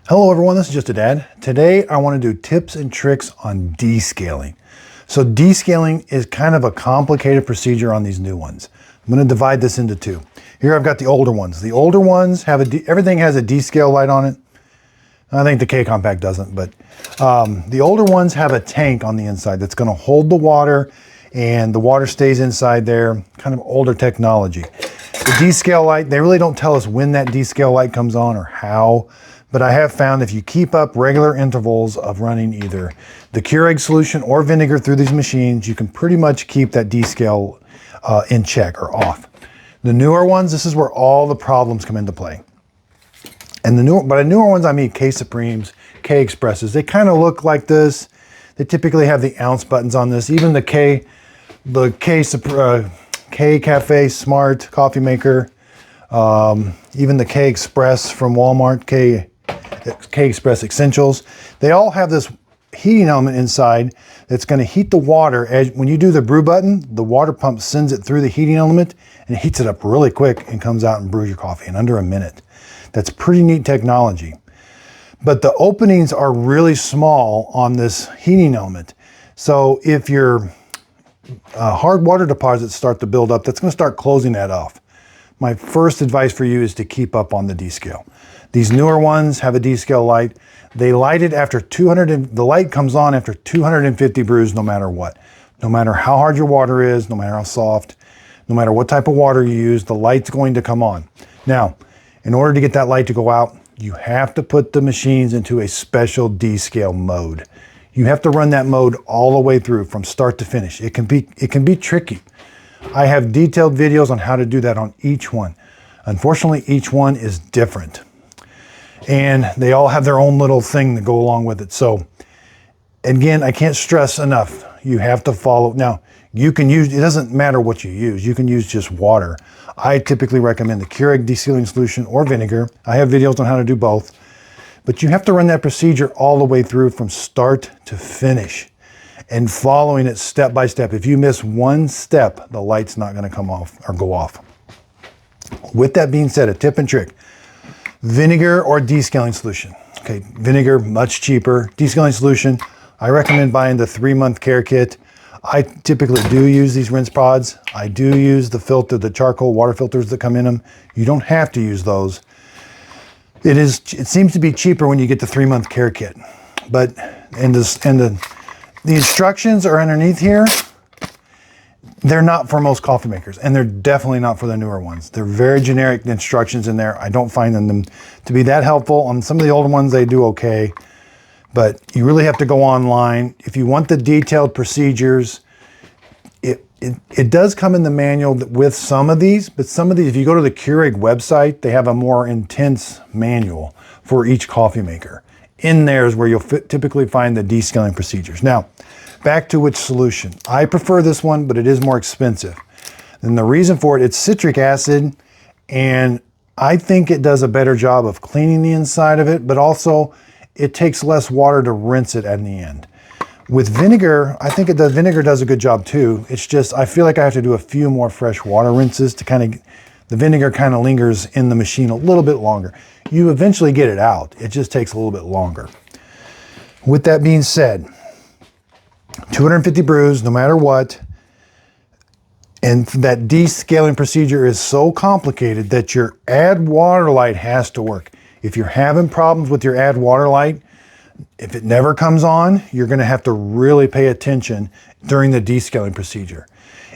Hello everyone, this is Just a Dad. Today I want to do tips and tricks on descaling. So descaling is kind of a complicated procedure on these new ones. I'm going to divide this into two. Here I've got the older ones. The older ones have everything has a descale light on it. I think the K Compact doesn't, but the older ones have a tank on the inside that's going to hold the water, and the water stays inside there. Kind of older technology. The descale light, they really don't tell us when that descale light comes on or how. But I have found if you keep up regular intervals of running either the Keurig solution or vinegar through these machines, you can pretty much keep that descale in check or off. The newer ones, this is where all the problems come into play. And by newer ones, I mean K Supremes, K Expresses. They kind of look like this. They typically have the ounce buttons on this. Even the K Cafe Smart coffee maker, even the K Express from Walmart, K Express Essentials, they all have this heating element inside that's going to heat the water. When you do the brew button, the water pump sends it through the heating element and it heats it up really quick and comes out and brews your coffee in under a minute. That's pretty neat technology. But the openings are really small on this heating element. So if your hard water deposits start to build up, that's going to start closing that off. My first advice for you is to keep up on the descale. These newer ones have a descale light. They light it after the light comes on after 250 brews no matter what. No matter how hard your water is, no matter how soft, no matter what type of water you use, the light's going to come on. Now, in order to get that light to go out, you have to put the machines into a special descale mode. You have to run that mode all the way through from start to finish. It can be tricky. I have detailed videos on how to do that on each one. Unfortunately, each one is different. And they all have their own little thing to go along with it. So again, I can't stress enough. You have to follow. Now, you can use, it doesn't matter what you use. You can use just water. I typically recommend the Keurig Descaling solution or vinegar. I have videos on how to do both. But you have to run that procedure all the way through from start to finish and following it step by step. If you miss one step, the light's not going to come off or go off. With that being said, a tip and trick. Vinegar or descaling solution. Okay, vinegar, much cheaper. Descaling solution, I recommend buying the 3-month care kit. I typically do use these rinse pods. I do use the filter, the charcoal water filters that come in them. You don't have to use those. It seems to be cheaper when you get the 3-month care kit. But, the instructions are underneath here. They're not for most coffee makers, and they're definitely not for the newer ones. They're very generic instructions in there. I don't find them to be that helpful. On some of the older ones, they do okay, but you really have to go online. If you want the detailed procedures, it does come in the manual with some of these, but some of these, if you go to the Keurig website, they have a more intense manual for each coffee maker. In there is where you'll typically find the descaling procedures. Now, back to which solution. I prefer this one, but it is more expensive. And the reason for it, it's citric acid, and I think it does a better job of cleaning the inside of it, but also it takes less water to rinse it at the end. With vinegar, I think vinegar does a good job too. It's just, I feel like I have to do a few more fresh water rinses to the vinegar kind of lingers in the machine a little bit longer. You eventually get it out. It just takes a little bit longer. With that being said, 250 brews, no matter what, and that descaling procedure is so complicated that your add water light has to work. If you're having problems with your add water light, if it never comes on, you're going to have to really pay attention during the descaling procedure.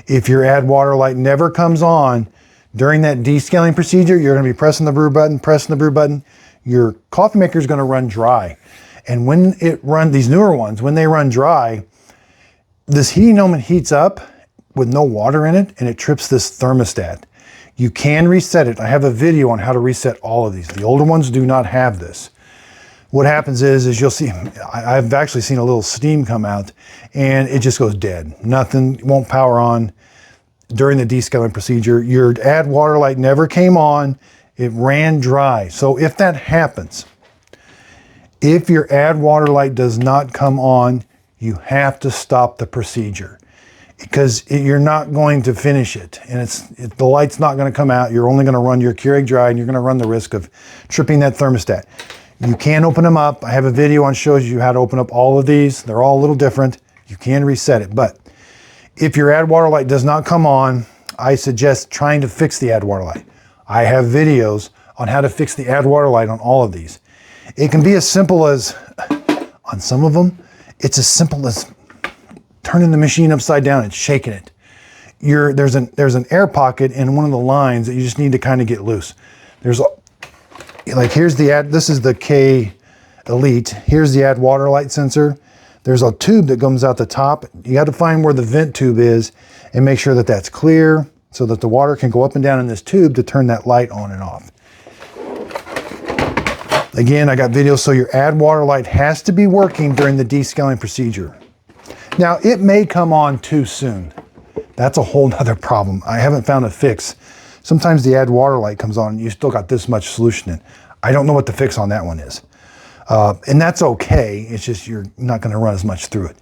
If your add water light never comes on during that descaling procedure, you're going to be pressing the brew button, your coffee maker is going to run dry. And when these newer ones, when they run dry, this heating element heats up with no water in it, and it trips this thermostat. You can reset it. I have a video on how to reset all of these. The older ones do not have this. What happens is you'll see, I've actually seen a little steam come out, and it just goes dead. Nothing, won't power on during the descaling procedure. Your add water light never came on. It ran dry. So if that happens, if your add water light does not come on, you have to stop the procedure because you're not going to finish it, and the light's not going to come out. You're only going to run your Keurig dry, and you're going to run the risk of tripping that thermostat. You can open them up. I have a video on shows you how to open up all of these. They're all a little different. You can reset it, but if your add water light does not come on, I suggest trying to fix the add water light. I have videos on how to fix the add water light on all of these. It can be as simple as, on some of them, it's as simple as turning the machine upside down and shaking it. There's an air pocket in one of the lines that you just need to kind of get loose. Here's the this is the K Elite. Here's the add water light sensor. There's a tube that comes out the top. You got to find where the vent tube is and make sure that that's clear so that the water can go up and down in this tube to turn that light on and off. Again, I got videos, so your add water light has to be working during the descaling procedure. Now, it may come on too soon. That's a whole nother problem. I haven't found a fix. Sometimes the add water light comes on and you still got this much solution in. I don't know what the fix on that one is. And that's okay. It's just you're not going to run as much through it.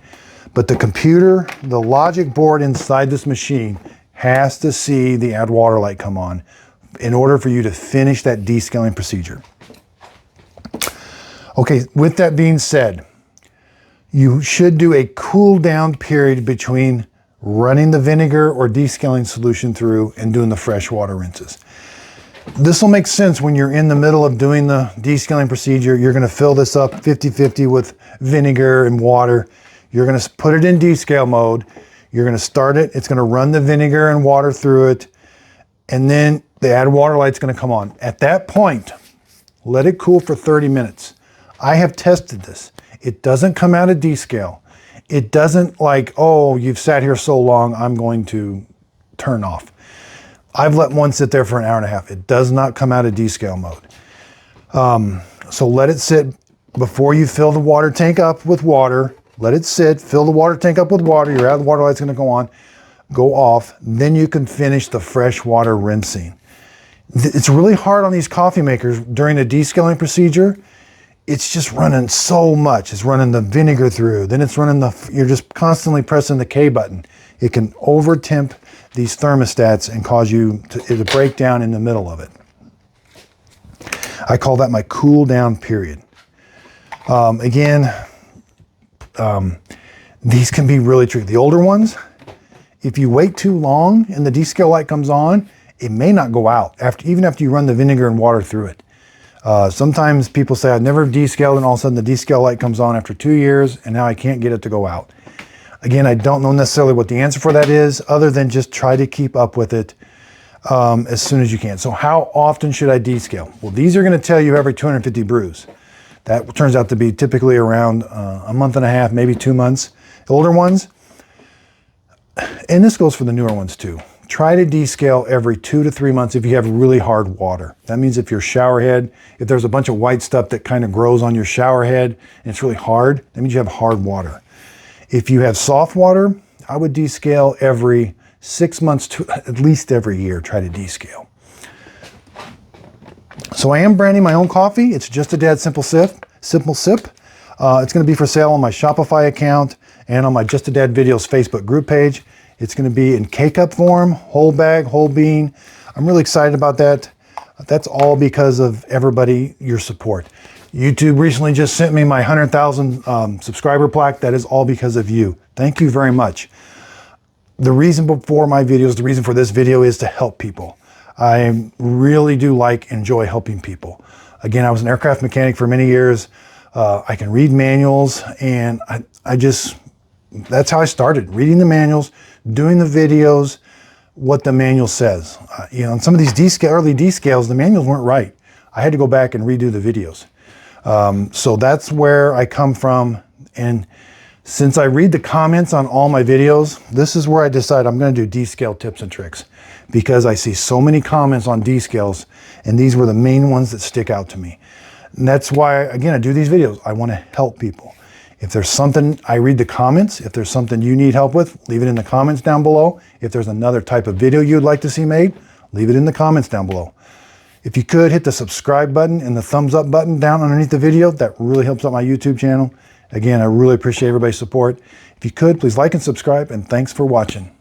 But the computer, the logic board inside this machine has to see the add water light come on in order for you to finish that descaling procedure. Okay, with that being said, you should do a cool down period between running the vinegar or descaling solution through and doing the fresh water rinses. This will make sense when you're in the middle of doing the descaling procedure. You're going to fill this up 50-50 with vinegar and water. You're going to put it in descale mode. You're going to start it. It's going to run the vinegar and water through it. And then the add water light's going to come on. At that point, let it cool for 30 minutes. I have tested this. It doesn't come out of descale. It doesn't like, oh, you've sat here so long, I'm going to turn off. I've let one sit there for an hour and a half. It does not come out of descale mode. So let it sit before you fill the water tank up with water. Let it sit, fill the water tank up with water. Your add water light's gonna go off. Then you can finish the fresh water rinsing. It's really hard on these coffee makers during the descaling procedure. It's just running so much. It's running the vinegar through, then it's running you're just constantly pressing the K button. It can over temp these thermostats and cause you to break down in the middle of it. I call that my cool down period. These can be really tricky. The older ones, if you wait too long and the descale light comes on, it may not go out even after you run the vinegar and water through it. Sometimes people say, I've never descaled, and all of a sudden the descale light comes on after 2 years and now I can't get it to go out. Again, I don't know necessarily what the answer for that is, other than just try to keep up with it as soon as you can. So how often should I descale? Well, these are going to tell you every 250 brews. That turns out to be typically around a month and a half, maybe 2 months. The older ones, and this goes for the newer ones too, try to descale every 2 to 3 months if you have really hard water. That means if your shower head, if there's a bunch of white stuff that kind of grows on your shower head and it's really hard, that means you have hard water. If you have soft water, I would descale every 6 months to at least every year, try to descale. So I am branding my own coffee. It's Just a Dad Simple Sip. It's going to be for sale on my Shopify account and on my Just a Dad Videos Facebook group page. It's going to be in K-Cup form, whole bag, whole bean. I'm really excited about that. That's all because of everybody, your support. YouTube recently just sent me my 100,000 subscriber plaque. That is all because of you. Thank you very much. The reason for my videos, the reason for this video is to help people. I really do enjoy helping people. Again, I was an aircraft mechanic for many years. I can read manuals, and that's how I started, reading the manuals, doing the videos, what the manual says. On some of these early descales, the manuals weren't right. I had to go back and redo the videos. So that's where I come from. And since I read the comments on all my videos, this is where I decide I'm going to do descale tips and tricks, because I see so many comments on descales, and these were the main ones that stick out to me. And that's why, again, I do these videos. I want to help people. If there's something, I read the comments. If there's something you need help with, leave it in the comments down below. If there's another type of video you'd like to see made, leave it in the comments down below. If you could, hit the subscribe button and the thumbs up button down underneath the video. That really helps out my YouTube channel. Again, I really appreciate everybody's support. If you could, please like and subscribe, and thanks for watching.